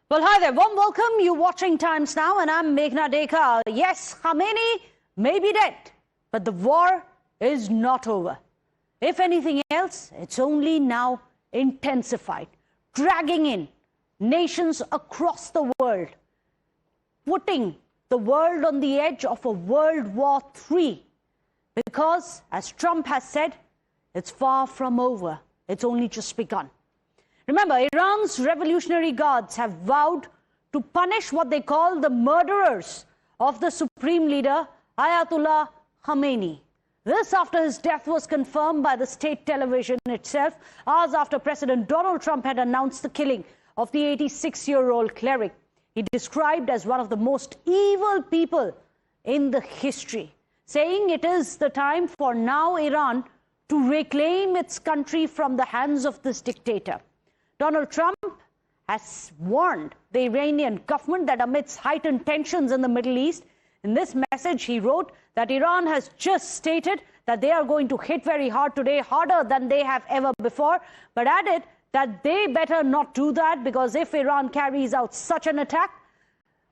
Well, hi there. Warm welcome. You're watching Times Now, and I'm Meghna Dekha. Yes, Khamenei may be dead, but the war is not over. If anything else, it's only now intensified, dragging in nations across the world, putting the world on the edge of a World War III. Because, as Trump has said, it's far from over. It's only just begun. Remember, Iran's Revolutionary Guards have vowed to punish what they call the murderers of the supreme leader, Ayatollah Khamenei. This after his death was confirmed by the state television itself, hours after President Donald Trump had announced the killing of the 86-year-old cleric. He described as one of the most evil people in the history, saying it is the time for now Iran to reclaim its country from the hands of this dictator. Donald Trump has warned the Iranian government that amidst heightened tensions in the Middle East, in this message he wrote that Iran has just stated that they are going to hit very hard today, harder than they have ever before, but added that they better not do that, because if Iran carries out such an attack,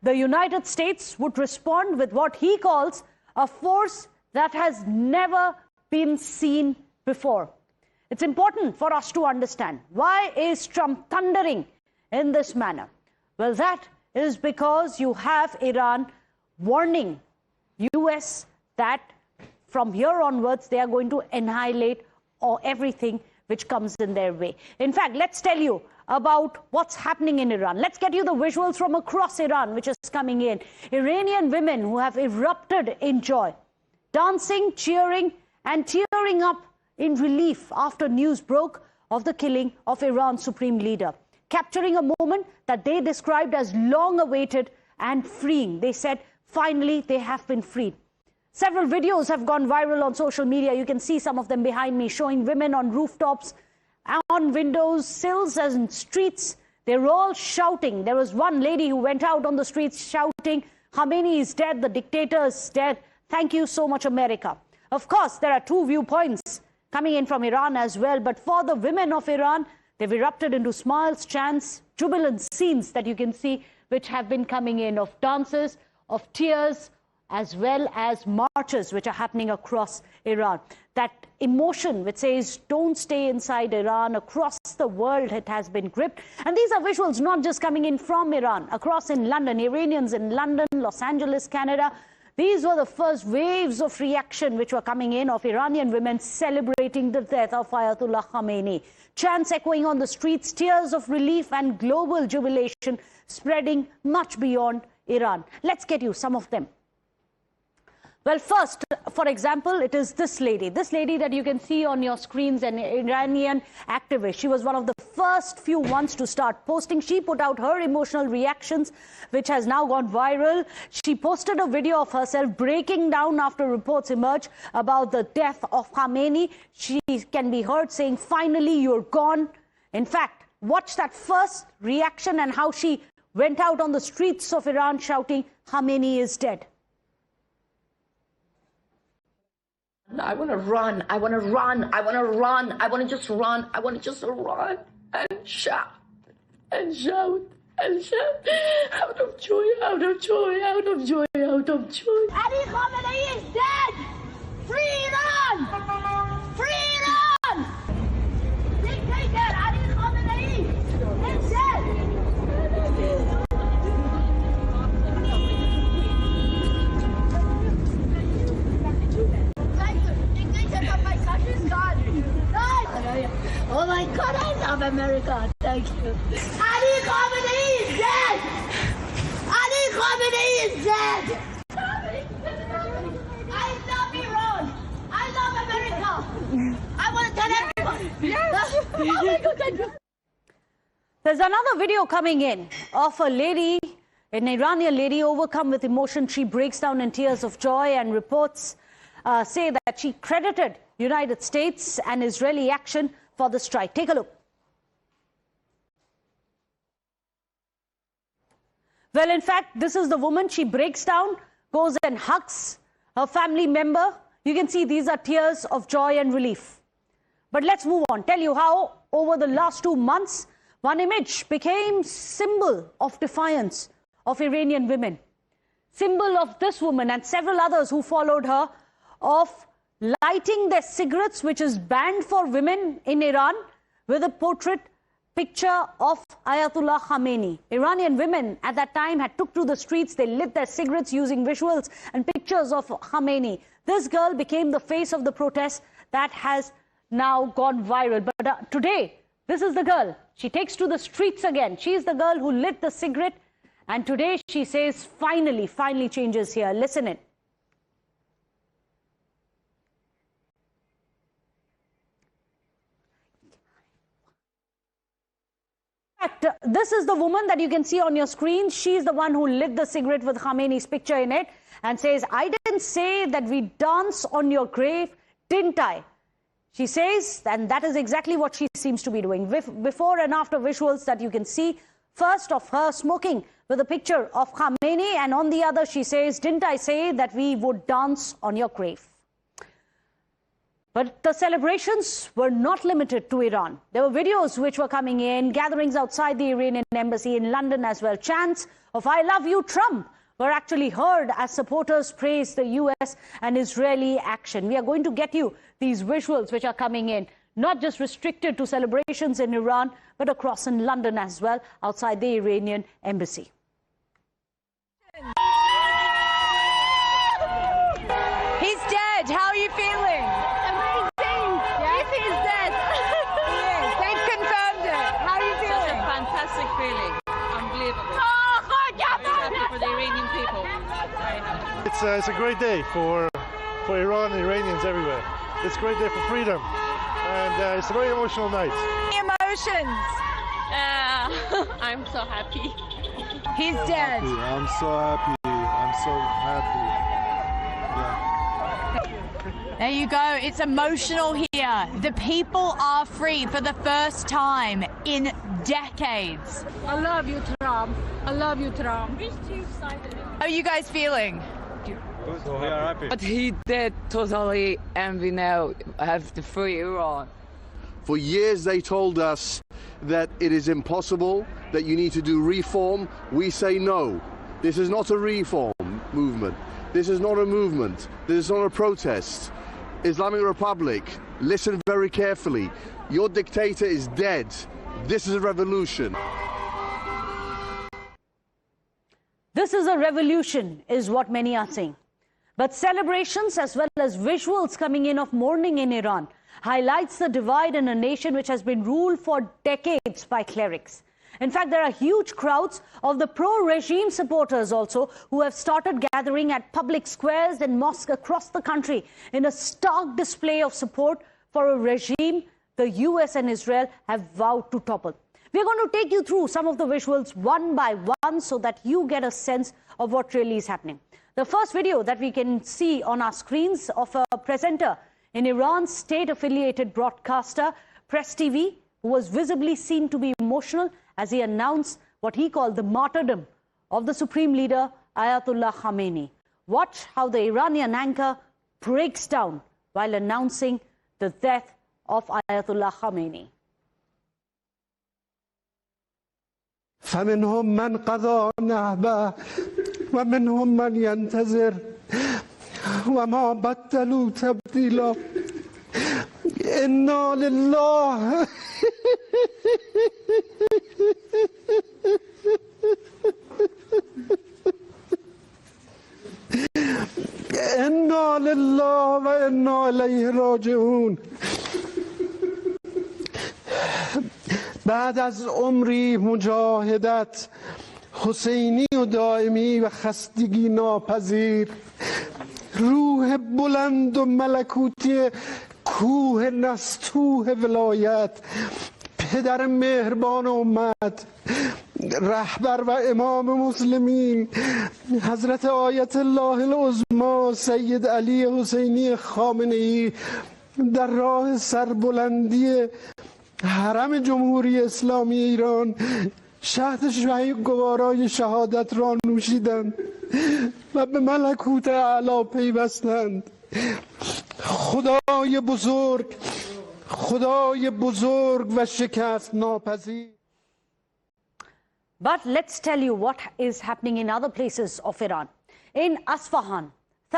the United States would respond with what he calls a force that has never been seen before. It's important for us to understand, why is Trump thundering in this manner? Well, that is because you have Iran warning US that from here onwards they are going to annihilate everything which comes in their way. In fact, let's tell you about what's happening in Iran. Let's get you the visuals from across Iran, which is coming in. Iranian women who have erupted in joy, dancing, cheering, and tearing up in relief after news broke of the killing of Iran's supreme leader, capturing a moment that they described as long awaited and freeing. They said, finally, they have been freed. Several videos have gone viral on social media. You can see some of them behind me, showing women on rooftops, on windows, sills and streets. They're all shouting. There was one lady who went out on the streets shouting, Khamenei is dead, the dictator is dead. Thank you so much, America. Of course, there are two viewpoints coming in from Iran as well, but for the women of Iran, they've erupted into smiles, chants, jubilant scenes that you can see, which have been coming in, of dances, of tears, as well as marches which are happening across Iran. That emotion which says, don't stay inside Iran, across the world it has been gripped. And these are visuals not just coming in from Iran, across in London, Iranians in London, Los Angeles, Canada. These were the first waves of reaction which were coming in of Iranian women celebrating the death of Ayatollah Khamenei. Chants echoing on the streets, tears of relief and global jubilation spreading much beyond Iran. Let's get you some of them. Well, first, for example, it is this lady that you can see on your screens, an Iranian activist. She was one of the first few ones to start posting. She put out her emotional reactions, which has now gone viral. She posted a video of herself breaking down after reports emerged about the death of Khamenei. She can be heard saying, finally, you're gone. In fact, watch that first reaction and how she went out on the streets of Iran shouting, Khamenei is dead. I want to run, I want to run, I want to run, I want to just run, I want to just run and shout and shout and shout out of joy, out of joy, out of joy, out of joy. Ali Khamenei is dead! Free Iran! Free Iran! Dictator Ali Khamenei is dead! Oh my God, I love America. Thank you. Ali Khamenei is dead! Ali Khamenei is dead! I love Iran. I love America. I want to tell everyone. Yes. Oh my God, thank you. There's another video coming in of a lady, an Iranian lady overcome with emotion. She breaks down in tears of joy, and reports say that she credited United States and Israeli action for the strike. Take a look. Well, in fact, this is the woman. She breaks down, goes and hugs her family member. You can see these are tears of joy and relief. But let's move on. Tell you how over the last 2 months, one image became symbol of defiance of Iranian women. Symbol of this woman and several others who followed her of lighting their cigarettes, which is banned for women in Iran, with a portrait picture of Ayatollah Khamenei. Iranian women at that time had took to the streets. They lit their cigarettes using visuals and pictures of Khamenei. This girl became the face of the protest that has now gone viral. But today, this is the girl. She takes to the streets again. She is the girl who lit the cigarette. And today she says, finally changes here. Listen in. This is the woman that you can see on your screen. She's the one who lit the cigarette with Khamenei's picture in it and says, I didn't say that we dance on your grave, didn't I? She says, and that is exactly what she seems to be doing. Before and after visuals that you can see, first of her smoking with a picture of Khamenei, and on the other she says, didn't I say that we would dance on your grave? But the celebrations were not limited to Iran. There were videos which were coming in, gatherings outside the Iranian embassy in London as well. Chants of I love you, Trump, were actually heard as supporters praised the US and Israeli action. We are going to get you these visuals which are coming in, not just restricted to celebrations in Iran, but across in London as well, outside the Iranian embassy. He's dead. How are you feeling? Amazing. Yes, he's dead. He is. They've confirmed it. How are you feeling? Such a fantastic feeling. Unbelievable. Very happy for the Iranian people. Very happy. It's a great day for Iran and Iranians everywhere. It's a great day for freedom, and it's a very emotional night. Emotions. I'm so happy. He's dead. I'm so happy. I'm so happy. There you go. It's emotional here. The people are free for the first time in decades. I love you, Trump. I love you, Trump. How are you guys feeling? We are happy. But he did totally, and we now have the free Iran. For years they told us that it is impossible, that you need to do reform. We say no. This is not a reform movement. This is not a movement. This is not a protest. Islamic Republic, listen very carefully. Your dictator is dead. This is a revolution. This is a revolution, is what many are saying. But celebrations as well as visuals coming in of mourning in Iran highlights the divide in a nation which has been ruled for decades by clerics. In fact, there are huge crowds of the pro-regime supporters also who have started gathering at public squares and mosques across the country in a stark display of support for a regime the US and Israel have vowed to topple. We're going to take you through some of the visuals one by one so that you get a sense of what really is happening. The first video that we can see on our screens of a presenter in Iran's state-affiliated broadcaster, Press TV, who was visibly seen to be emotional as he announced what he called the martyrdom of the supreme leader, Ayatollah Khamenei. Watch how the Iranian anchor breaks down while announcing the death of Ayatollah Khamenei. فمنهم من قضى نهبه ومنهم من ينتظر وما بدلوا تبديلا إنا لله إنا لله وإنا إليه راجعون. بعد از عمری مجاهدت حسینی و دائمی و خستگی ناپذیر، روح بلند و ملکوتی کوه نستوه ولایت، پدر مهربان امت، رهبر و امام مسلمین حضرت آیت الله العظمی سید علی حسینی خامنه‌ای در راه سربلندی حرم جمهوری اسلامی ایران شهد شهید گوارای شهادت را نوشیدند و به ملکوت اعلی پیوستند. خدای بزرگ و شکست ناپذیر. But let's tell you what is happening in other places of Iran. In Isfahan,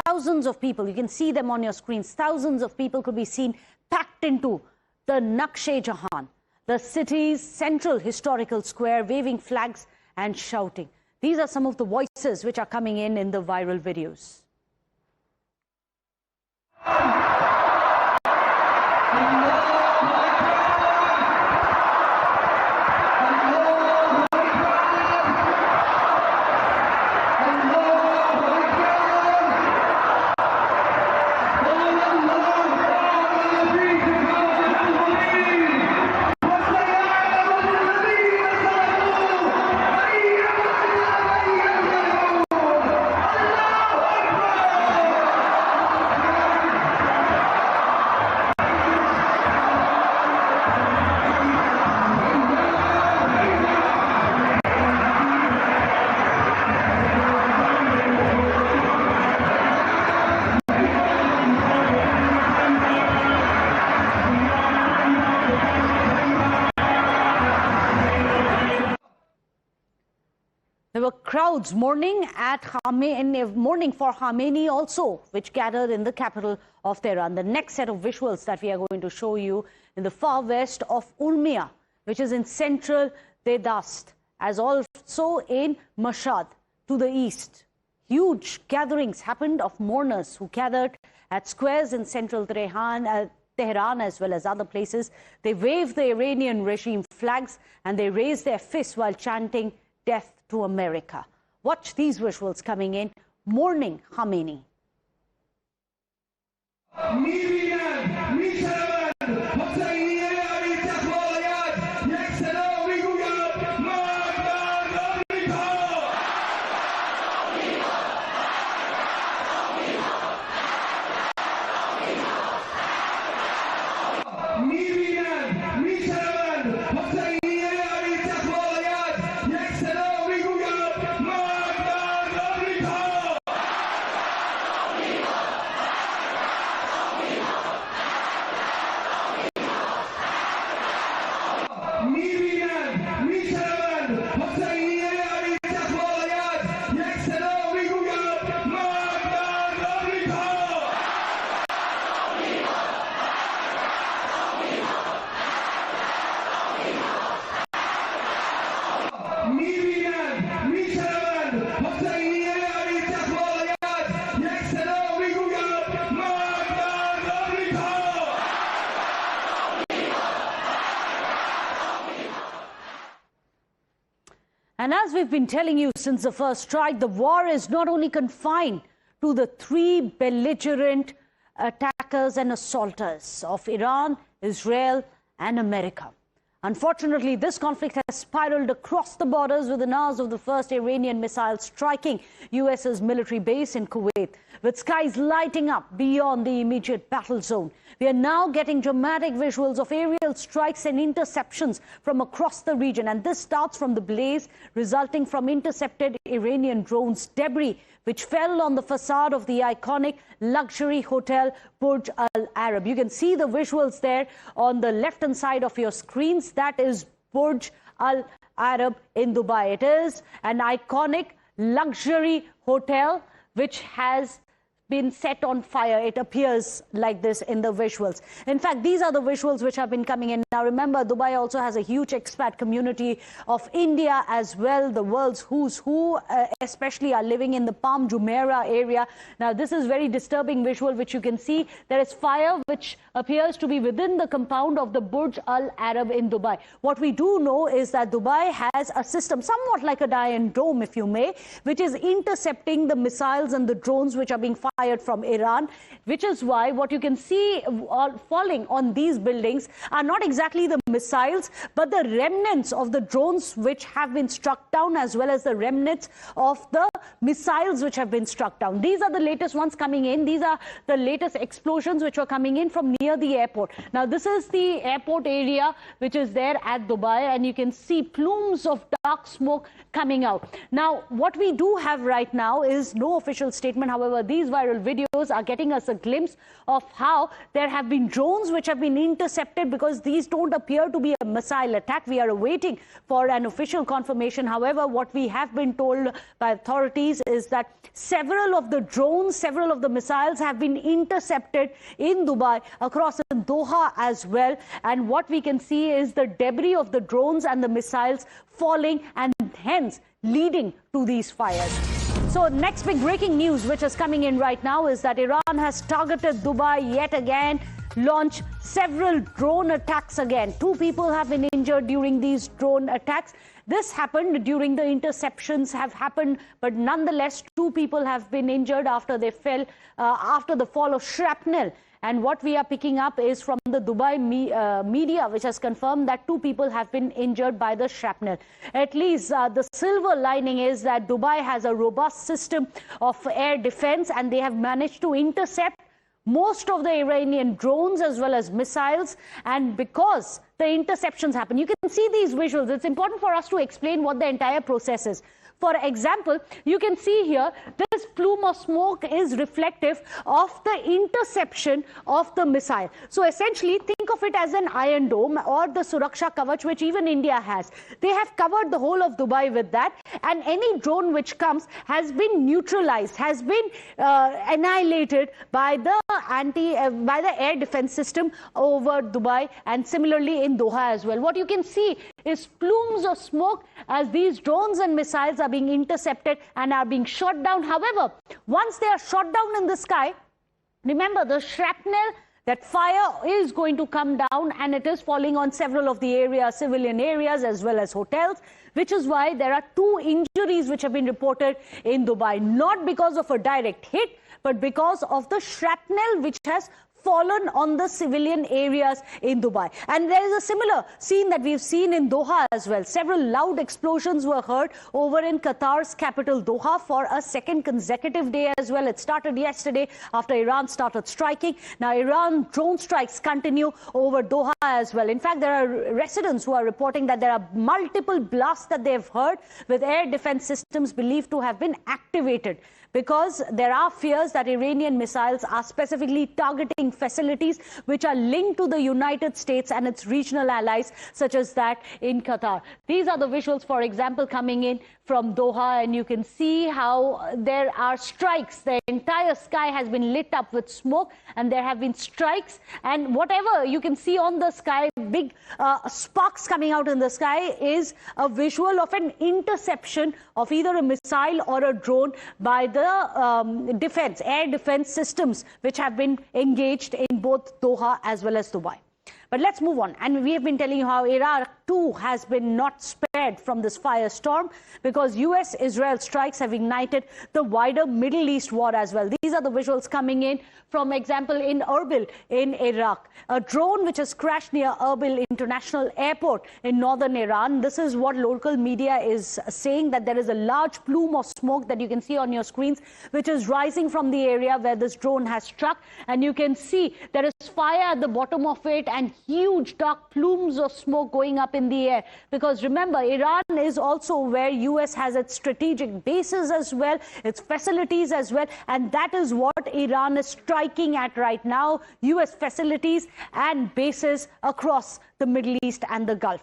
thousands of people, you can see them on your screens, thousands of people could be seen packed into the Nakshe-Jahan, the city's central historical square, waving flags and shouting. These are some of the voices which are coming in the viral videos. There were crowds mourning for Khamenei also, which gathered in the capital of Tehran. The next set of visuals that we are going to show you in the far west of Urmia, which is in central Dedast, as also in Mashhad to the east. Huge gatherings happened of mourners who gathered at squares in central Tehran as well as other places. They waved the Iranian regime flags and they raised their fists while chanting "Death to America." Watch these visuals coming in. Mourning Khamenei. And as we've been telling you since the first strike, the war is not only confined to the three belligerent attackers and assaulters of Iran, Israel, and America. Unfortunately, this conflict has spiraled across the borders within hours of the first Iranian missile striking US's military base in Kuwait, with skies lighting up beyond the immediate battle zone. We are now getting dramatic visuals of aerial strikes and interceptions from across the region, and this starts from the blaze resulting from intercepted Iranian drones debris which fell on the facade of the iconic luxury hotel Burj Al Arab. You can see the visuals there on the left-hand side of your screens. That is Burj Al Arab in Dubai. It is an iconic luxury hotel which has been set on fire. It appears like this in the visuals. In fact, these are the visuals which have been coming in. Now remember, Dubai also has a huge expat community of India as well. The world's who's who especially are living in the Palm Jumeirah area. Now this is very disturbing visual which you can see. There is fire which appears to be within the compound of the Burj Al Arab in Dubai. What we do know is that Dubai has a system somewhat like a Iron Dome, if you may, which is intercepting the missiles and the drones which are being fired from Iran, which is why what you can see falling on these buildings are not exactly the missiles, but the remnants of the drones which have been struck down, as well as the remnants of the missiles which have been struck down. These are the latest ones coming in. These are the latest explosions which were coming in from near the airport. Now this is the airport area which is there at Dubai, and you can see plumes of dark smoke coming out. Now what we do have right now is no official statement. However, these viral viral videos are getting us a glimpse of how there have been drones which have been intercepted, because these don't appear to be a missile attack. We are awaiting for an official confirmation. However, what we have been told by authorities is that several of the drones, several of the missiles have been intercepted in Dubai, across in Doha as well. And what we can see is the debris of the drones and the missiles falling, and hence leading to these fires. So next big breaking news which is coming in right now is that Iran has targeted Dubai yet again, launched several drone attacks again. 2 people have been injured during these drone attacks. This happened during the interceptions have happened, but nonetheless 2 people have been injured after they fell, after the fall of shrapnel. And what we are picking up is from the Dubai media, which has confirmed that 2 people have been injured by the shrapnel. At least the silver lining is that Dubai has a robust system of air defense, and they have managed to intercept most of the Iranian drones as well as missiles. And because the interceptions happen, you can see these visuals. It's important for us to explain what the entire process is. For example, you can see here, this plume of smoke is reflective of the interception of the missile. So essentially, think of it as an iron dome or the Suraksha Kavach, which even India has. They have covered the whole of Dubai with that, and any drone which comes has been neutralized, has been annihilated by the by the air defense system over Dubai, and similarly in Doha as well. What you can see is plumes of smoke as these drones and missiles are being intercepted and are being shot down. However, once they are shot down in the sky, remember the shrapnel, that fire is going to come down, and it is falling on several of the areas, civilian areas as well as hotels, which is why there are 2 injuries which have been reported in Dubai, not because of a direct hit, but because of the shrapnel which has fallen on the civilian areas in Dubai. And there is a similar scene that we've seen in Doha as well. Several loud explosions were heard over in Qatar's capital Doha for a 2nd consecutive day as well. It started yesterday after Iran started striking. Now Iran drone strikes continue over Doha as well. In fact, there are residents who are reporting that there are multiple blasts that they've heard, with air defense systems believed to have been activated, because there are fears that Iranian missiles are specifically targeting facilities which are linked to the United States and its regional allies, such as that in Qatar. These are the visuals, for example, coming in from Doha, and you can see how there are strikes. The entire sky has been lit up with smoke, and there have been strikes, and whatever you can see on the sky, big sparks coming out in the sky, is a visual of an interception of either a missile or a drone by the air defense systems which have been engaged in both Doha as well as Dubai. But let's move on. And we have been telling you how Iraq too has been not spared from this firestorm, because US-Israel strikes have ignited the wider Middle East war as well. These are the visuals coming in from example in Erbil in Iraq. A drone which has crashed near Erbil International Airport in northern Iran. This is what local media is saying, that there is a large plume of smoke that you can see on your screens, which is rising from the area where this drone has struck. And you can see there is fire at the bottom of it and huge dark plumes of smoke going up in the air. Because remember, Iran is also where US has its strategic bases as well, its facilities as well, and that is what Iran is striking at right now, US facilities and bases across the Middle East and the Gulf.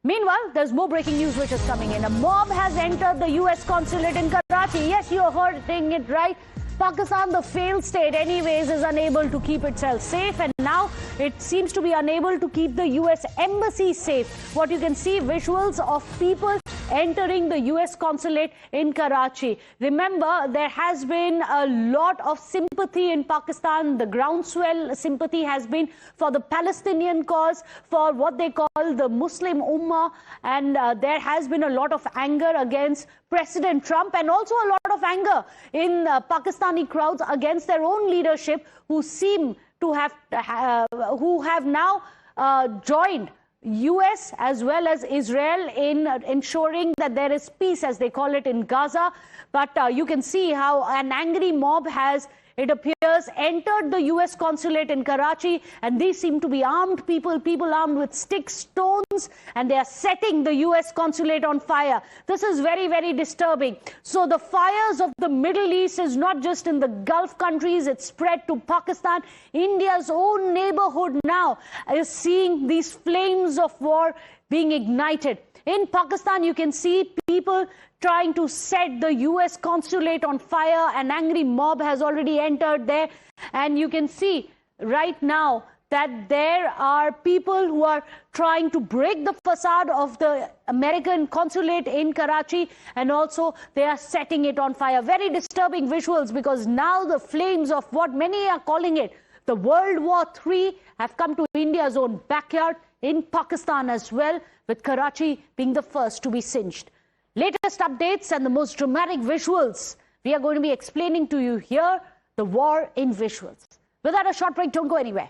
Meanwhile, there's more breaking news which is coming in. A mob has entered the US consulate in Karachi. Yes, you heard it right. Pakistan, the failed state anyways, is unable to keep itself safe, and now it seems to be unable to keep the US embassy safe. What you can see, visuals of people entering the US consulate in Karachi. Remember, there has been a lot of sympathy in Pakistan. The groundswell sympathy has been for the Palestinian cause, for what they call the Muslim Ummah, and there has been a lot of anger against President Trump, and also a lot of anger in Pakistani crowds against their own leadership, who seem to have now joined US as well as Israel in ensuring that there is peace, as they call it, in Gaza. But you can see how an angry mob has it appears, entered the US consulate in Karachi, and these seem to be armed people armed with sticks, stones, and they are setting the US consulate on fire. This is very, very disturbing. So the fires of the Middle East is not just in the Gulf countries, it's spread to Pakistan. India's own neighborhood now is seeing these flames of war being ignited. In Pakistan, you can see people trying to set the US consulate on fire. An angry mob has already entered there. And you can see right now that there are people who are trying to break the facade of the American consulate in Karachi, and also they are setting it on fire. Very disturbing visuals, because now the flames of what many are calling it the World War III have come to India's own backyard, in Pakistan as well, with Karachi being the first to be singed. Latest updates and the most dramatic visuals we are going to be explaining to you here, the war in visuals. Without a short break, don't go anywhere.